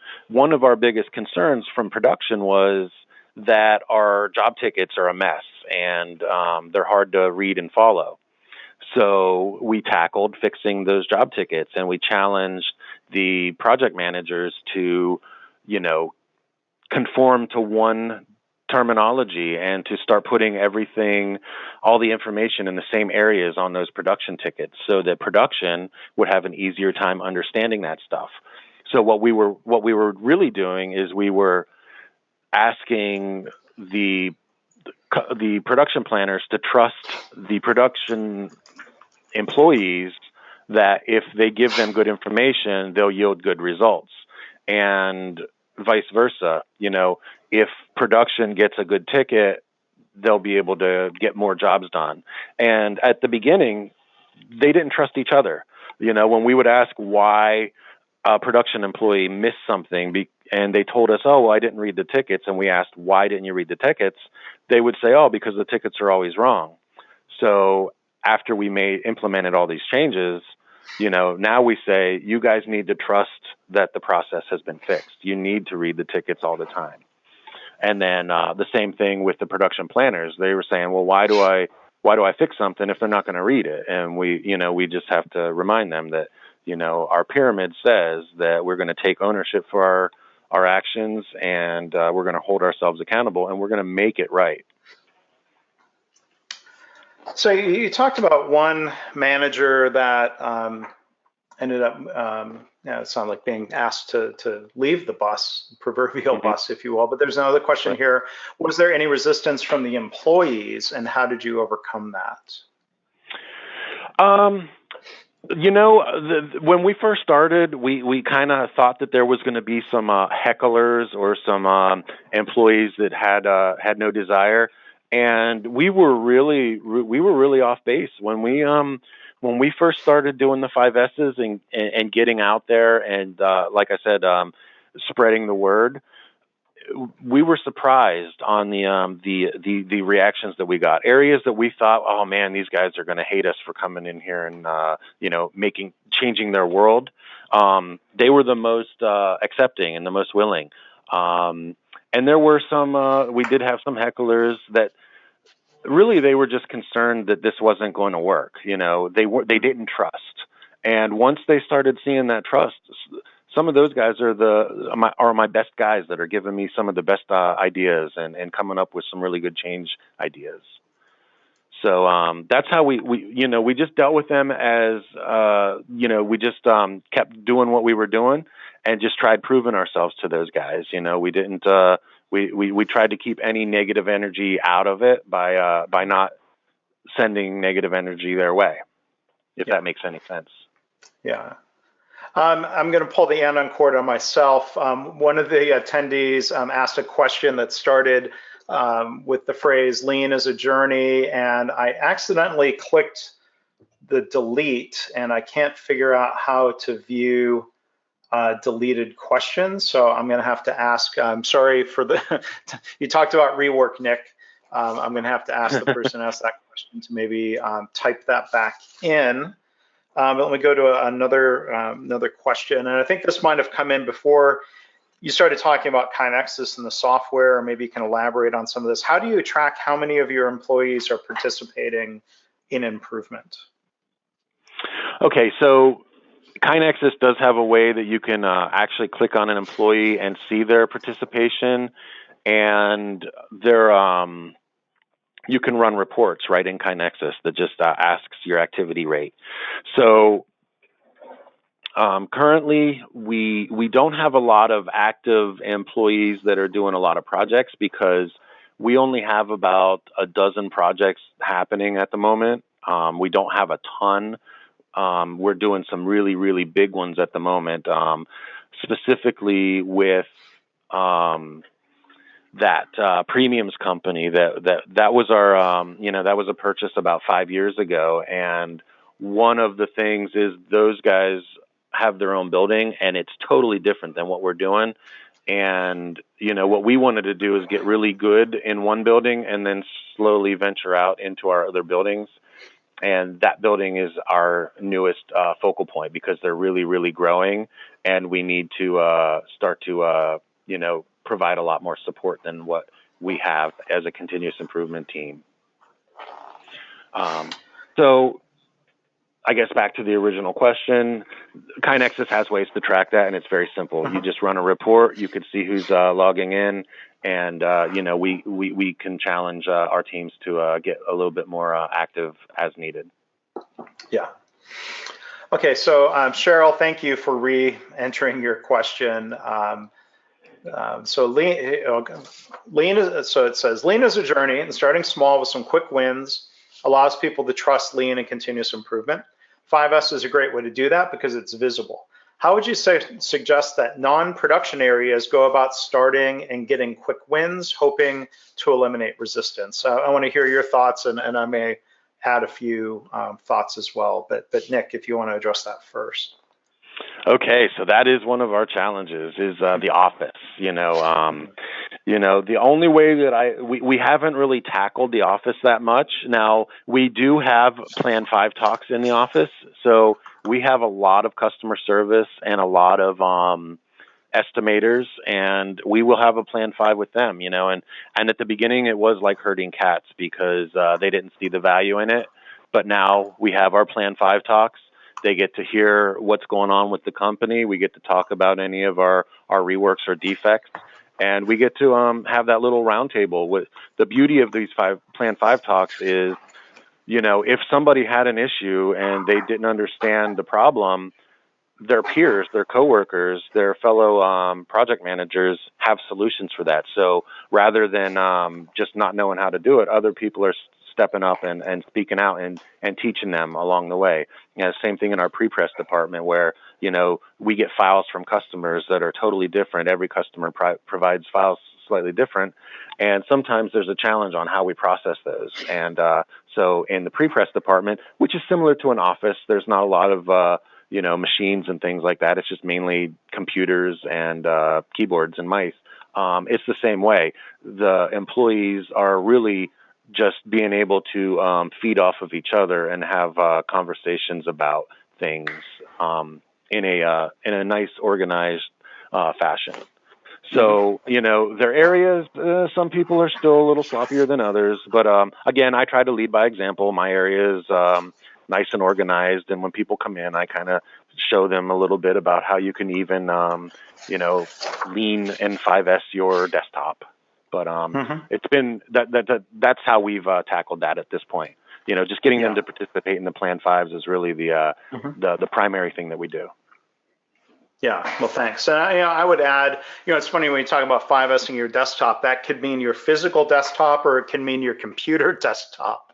of our biggest concerns from production was that our job tickets are a mess and they're hard to read and follow. So we tackled fixing those job tickets, and we challenged the project managers to, conform to one terminology and to start putting all the information in the same areas on those production tickets so that production would have an easier time understanding that stuff. So what we were really doing is we were asking the production planners to trust the production employees that if they give them good information, they'll yield good results, and vice versa. If production gets a good ticket, they'll be able to get more jobs done. And at the beginning, they didn't trust each other. When we would ask why a production employee missed something and they told us, oh, well, I didn't read the tickets, and we asked, why didn't you read the tickets? They would say, oh, because the tickets are always wrong. So after we implemented all these changes, now we say, you guys need to trust that the process has been fixed. You need to read the tickets all the time. And then the same thing with the production planners. They were saying, well, why do I fix something if they're not going to read it? And we just have to remind them that, our pyramid says that we're going to take ownership for our actions, and we're going to hold ourselves accountable, and we're going to make it right. So you talked about one manager that ended up, it sounded like being asked to leave the bus, proverbial bus, if you will. But there's another question here. Was there any resistance from the employees, and how did you overcome that? When we first started, we kind of thought that there was going to be some hecklers or some employees that had no desire. And we were really off base when we first started doing the 5 S's and getting out there and like I said, spreading the word. We were surprised on the reactions that we got. Areas that we thought, oh man, these guys are going to hate us for coming in here and changing their world. They were the most accepting and the most willing. And there were we did have some hecklers that really they were just concerned that this wasn't going to work. They didn't trust. And once they started seeing that trust, some of those guys are my best guys that are giving me some of the best ideas and coming up with some really good change ideas. So that's how we just dealt with them as we just kept doing what we were doing and just tried proving ourselves to those guys. We didn't we tried to keep any negative energy out of it by not sending negative energy their way, if that makes any sense. Yeah. I'm going to pull the anon cord on myself. One of the attendees asked a question that started with the phrase lean is a journey, and I accidentally clicked the delete, and I can't figure out how to view deleted question, so I'm going to have to ask. I'm sorry for the. You talked about rework, Nick. I'm going to have to ask the person who asked that question to maybe type that back in. But let me go to another question, and I think this might have come in before you started talking about KaiNexus and the software, or maybe you can elaborate on some of this. How do you track how many of your employees are participating in improvement? Okay, so KaiNexus does have a way that you can actually click on an employee and see their participation, and you can run reports right in KaiNexus that just asks your activity rate. So currently, we don't have a lot of active employees that are doing a lot of projects because we only have about a dozen projects happening at the moment. We don't have a ton. We're doing some really, really big ones at the moment, specifically with that premiums company. That was our, that was a purchase about 5 years ago. And one of the things is those guys have their own building, and it's totally different than what we're doing. And, what we wanted to do is get really good in one building and then slowly venture out into our other buildings. And that building is our newest focal point because they're really, really growing, and we need to start to, provide a lot more support than what we have as a continuous improvement team. So I guess back to the original question, KaiNexus has ways to track that, and it's very simple. You just run a report, you can see who's logging in, and we can challenge our teams to get a little bit more active as needed. Yeah. Okay, so Cheryl, thank you for re-entering your question. So it says, lean is a journey, and starting small with some quick wins allows people to trust lean and continuous improvement. 5S is a great way to do that because it's visible. How would you suggest that non-production areas go about starting and getting quick wins, hoping to eliminate resistance? I want to hear your thoughts, and I may add a few thoughts as well. But Nick, if you want to address that first. Okay, so that is one of our challenges is the office. The only way that we haven't really tackled the office that much. Now, we do have Plan 5 talks in the office, so we have a lot of customer service and a lot of estimators, and we will have a Plan 5 with them, and at the beginning it was like herding cats because they didn't see the value in it, but now we have our Plan 5 talks. They get to hear what's going on with the company. We get to talk about any of our reworks or defects, and we get to have that little roundtable. With the beauty of these Plan 5 talks is, if somebody had an issue and they didn't understand the problem, their peers, their coworkers, their fellow project managers have solutions for that. So rather than just not knowing how to do it, other people are stepping up and speaking out and teaching them along the way. Same thing in our pre-press department where, we get files from customers that are totally different. Every customer provides files slightly different. And sometimes there's a challenge on how we process those. And so in the pre-press department, which is similar to an office, there's not a lot of, machines and things like that. It's just mainly computers and keyboards and mice. It's the same way. The employees are really just being able to feed off of each other and have conversations about things in a nice, organized fashion. So, their areas, some people are still a little sloppier than others. But again, I try to lead by example. My area is nice and organized. And when people come in, I kind of show them a little bit about how you can even, lean and 5S your desktop. But it's been that's how we've tackled that at this point. Just getting them to participate in the Plan 5s is really the primary thing that we do. Yeah, well, thanks. And I would add, it's funny when you talk about 5Sing your desktop, that could mean your physical desktop or it can mean your computer desktop.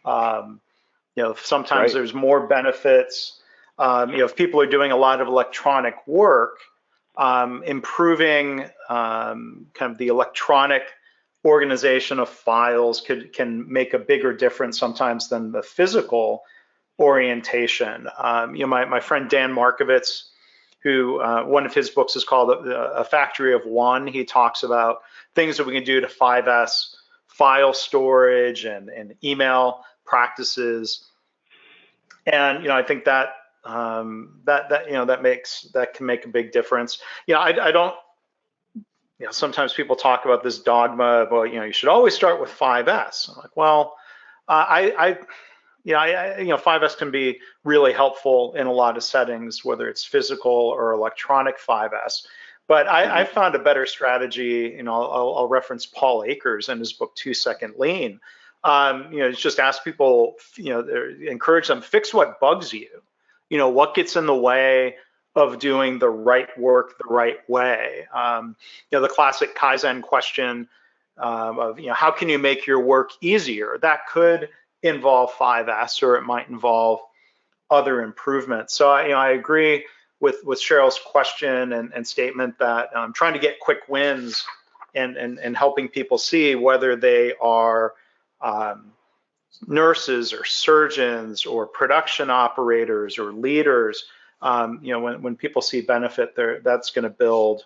Sometimes there's more benefits. If people are doing a lot of electronic work, improving kind of the electronic organization of files can make a bigger difference sometimes than the physical orientation. My friend Dan Markovitz, who one of his books is called A Factory of One. He talks about things that we can do to 5S file storage and email practices. And I think that that can make a big difference. I don't. Sometimes people talk about this dogma of, well, you should always start with 5S. I'm like, well, 5S can be really helpful in a lot of settings, whether it's physical or electronic 5S. But I found a better strategy. I'll reference Paul Akers in his book 2 Second Lean. Just ask people, encourage them, fix what bugs you. What gets in the way of doing the right work the right way. The classic Kaizen question of, how can you make your work easier? That could involve 5S, or it might involve other improvements. So I agree with Cheryl's question and statement that trying to get quick wins and helping people see whether they are nurses or surgeons or production operators or leaders, when people see benefit there, that's going to build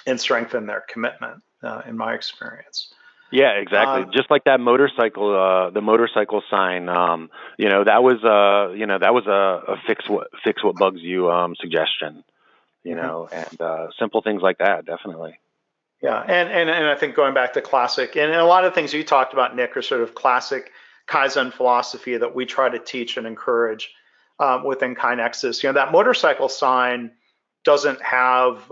and strengthen their commitment, in my experience. Yeah, exactly. Just like that motorcycle, the motorcycle sign, that was a fix what bugs you suggestion, and simple things like that, definitely. Yeah, and I think going back to classic, and a lot of things you talked about, Nick, are sort of classic Kaizen philosophy that we try to teach and encourage within KaiNexus. That motorcycle sign doesn't have,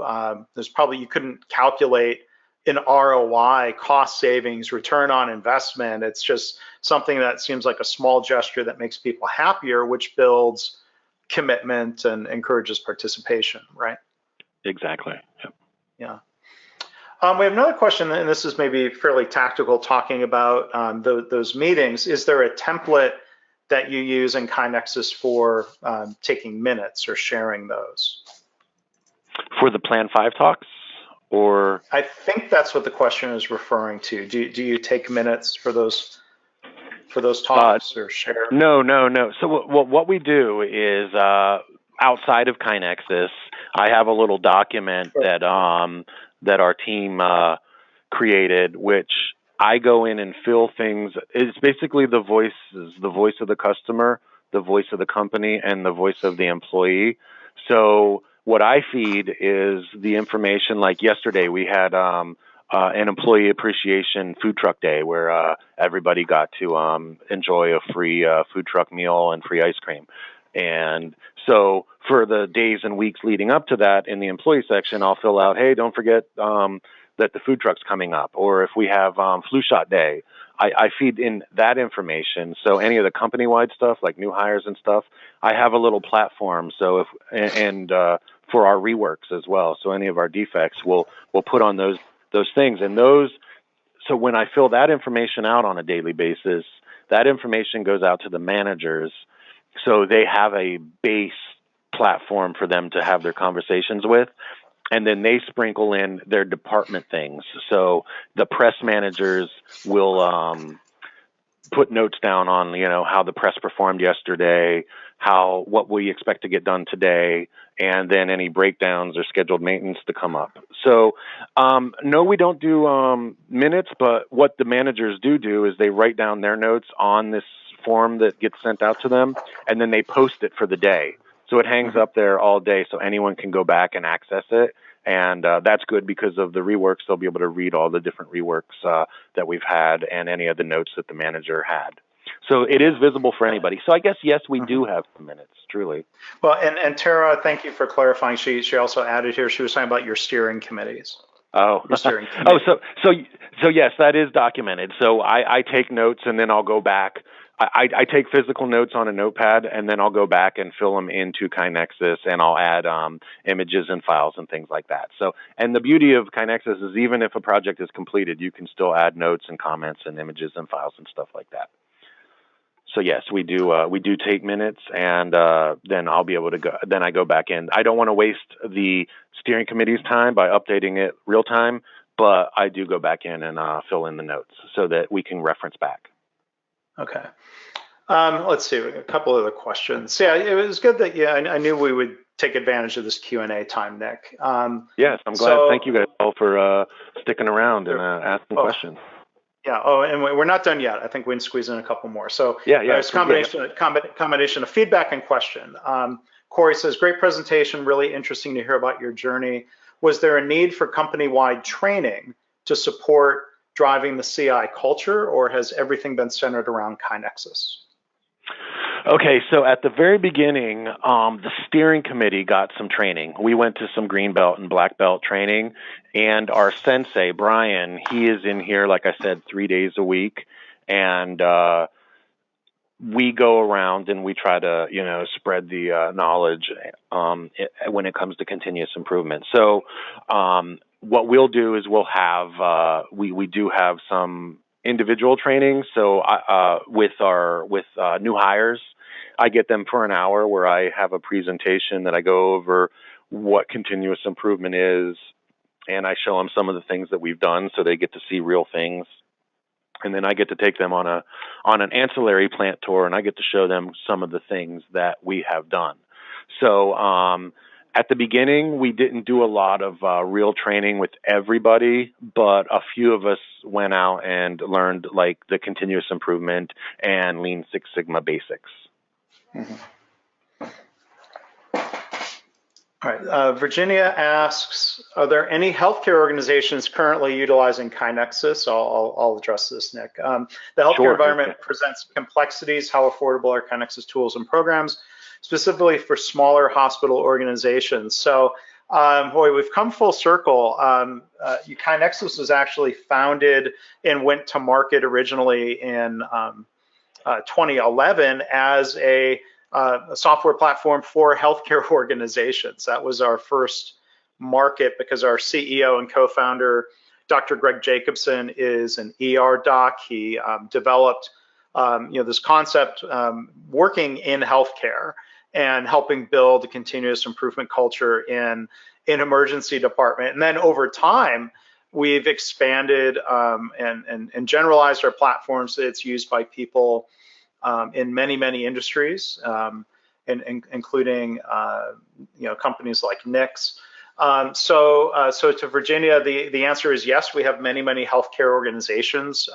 you couldn't calculate an ROI, cost savings, return on investment. It's just something that seems like a small gesture that makes people happier, which builds commitment and encourages participation, right? Exactly. Yep. Yeah. We have another question, and this is maybe fairly tactical, talking about those meetings. Is there a template that you use in KaiNexus for taking minutes or sharing those? For the Plan 5 talks? Or I think that's what the question is referring to. Do you take minutes for those talks or share? No. So what we do is outside of KaiNexus, I have a little document that our team created, which I go in and fill things. It's basically the voice of the customer, the voice of the company, and the voice of the employee. So what I feed is the information. Like yesterday, we had an employee appreciation food truck day where everybody got to enjoy a free food truck meal and free ice cream. And so for the days and weeks leading up to that, in the employee section, I'll fill out, hey, don't forget that the food truck's coming up. Or if we have flu shot day, I feed in that information. So any of the company-wide stuff, like new hires and stuff, I have a little platform. So for our reworks as well. So any of our defects, we'll put on those things. And so when I fill that information out on a daily basis, that information goes out to the managers. So they have a base platform for them to have their conversations with. And then they sprinkle in their department things. So the press managers will put notes down on, how the press performed yesterday, what we expect to get done today, and then any breakdowns or scheduled maintenance to come up. So no, we don't do minutes, but what the managers do is they write down their notes on this form that gets sent out to them, and then they post it for the day. So it hangs up there all day so anyone can go back and access it. And that's good because of the reworks. They'll be able to read all the different reworks that we've had and any of the notes that the manager had. So it is visible for anybody. So I guess, yes, we do have some minutes, truly. Well, and Tara, thank you for clarifying. She also added here, she was talking about your steering committees. Oh, so yes, that is documented. So I take notes and then I'll go back. I take physical notes on a notepad and then I'll go back and fill them into KaiNexus and I'll add images and files and things like that. So, and the beauty of KaiNexus is even if a project is completed, you can still add notes and comments and images and files and stuff like that. So yes, we do take minutes, and then I'll be able to go. Then I go back in. I don't want to waste the steering committee's time by updating it real time, but I do go back in and fill in the notes so that we can reference back. Okay. Let's see, a couple other questions. Yeah, it was good that I knew we would take advantage of this Q&A time, Nick. Yes, I'm glad. Thank you guys all for sticking around and asking questions. Yeah. Oh, and we're not done yet. I think we can squeeze in a couple more. So it's a combination of feedback and question. Corey says, great presentation, really interesting to hear about your journey. Was there a need for company-wide training to support driving the CI culture, or has everything been centered around KaiNexus? Okay, so at the very beginning, the steering committee got some training. We went to some green belt and black belt training, and our sensei, Brian, he is in here, like I said, 3 days a week, and we go around and we try to, spread the knowledge when it comes to continuous improvement. So what we'll do is we'll have, we do have some individual training. So with new hires, I get them for an hour where I have a presentation that I go over what continuous improvement is, and I show them some of the things that we've done so they get to see real things. And then I get to take them on an ancillary plant tour, and I get to show them some of the things that we have done. So at the beginning, we didn't do a lot of real training with everybody, but a few of us went out and learned like the continuous improvement and Lean Six Sigma basics. Mm-hmm. All right. Virginia asks, are there any healthcare organizations currently utilizing KaiNexus? I'll address this, Nick. The healthcare environment presents complexities. How affordable are KaiNexus tools and programs, specifically for smaller hospital organizations? So, boy, we've come full circle. KaiNexus was actually founded and went to market originally in 2011 as a software platform for healthcare organizations. That was our first market because our CEO and co-founder, Dr. Greg Jacobson, is an ER doc. He developed this concept working in healthcare and helping build a continuous improvement culture in an emergency department. And then over time, we've expanded and generalized our platform so it's used by people in many industries, including companies like Nix. So to Virginia, the answer is yes. We have many healthcare organizations.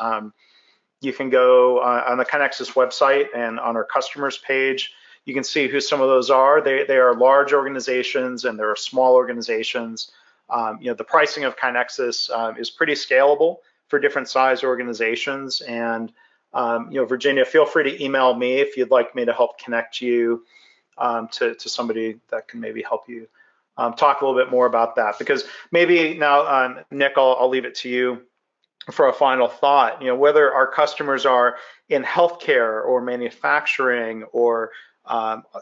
You can go on the KaiNexus website and on our customers page. You can see who some of those are. They are large organizations and there are small organizations. The pricing of KaiNexus is pretty scalable for different size organizations. And Virginia, feel free to email me if you'd like me to help connect you to somebody that can maybe help you talk a little bit more about that. Because maybe now, Nick, I'll leave it to you for a final thought. Whether our customers are in healthcare or manufacturing or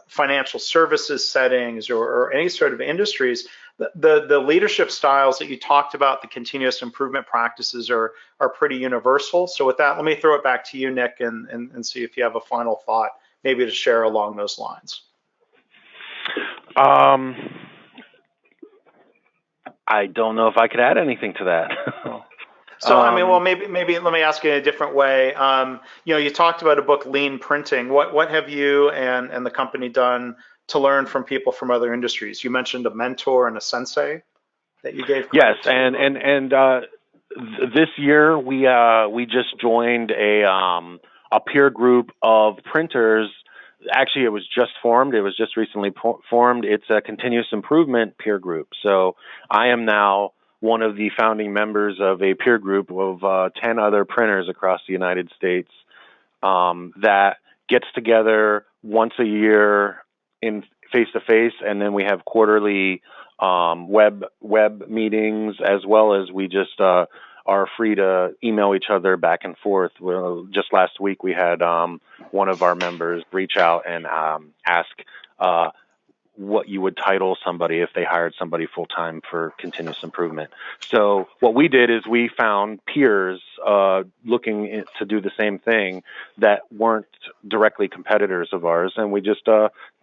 financial services settings or any sort of industries, the leadership styles that you talked about, the continuous improvement practices are pretty universal. So with that, let me throw it back to you, Nick, and see if you have a final thought maybe to share along those lines. I don't know if I could add anything to that. So, maybe let me ask you in a different way. You talked about a book, Lean Printing. What have you and the company done to learn from people from other industries? You mentioned a mentor and a sensei that you gave. Yes, and this year we just joined a peer group of printers. Actually, it was just formed. It was just recently formed. It's a continuous improvement peer group. So I am now one of the founding members of a peer group of 10 other printers across the United States that gets together once a year in face-to-face, and then we have quarterly web meetings, as well as we just are free to email each other back and forth. Well, just last week we had one of our members reach out and ask what you would title somebody if they hired somebody full-time for continuous improvement. So what we did is we found peers looking to do the same thing that weren't directly competitors of ours, and we just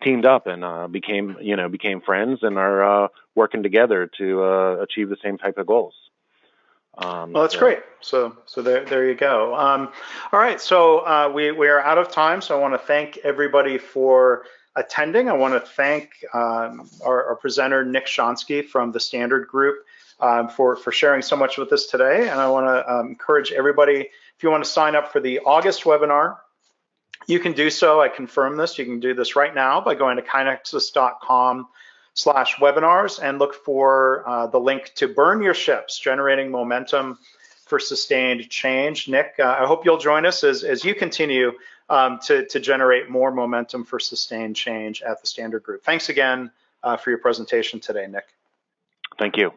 teamed up and became friends and are working together to achieve the same type of goals. Well, that's great. So there you go. All right, so we are out of time. So I want to thank everybody for attending. I want to thank our presenter, Nick Seanski from the Standard Group for sharing so much with us today. And I want to encourage everybody, if you want to sign up for the August webinar, you can do so. I confirm this. You can do this right now by going to kainexus.com/webinars and look for the link to Burn Your Ships, Generating Momentum for Sustained Change. Nick, I hope you'll join us as you continue to generate more momentum for sustained change at the Standard Group. Thanks again for your presentation today, Nick. Thank you.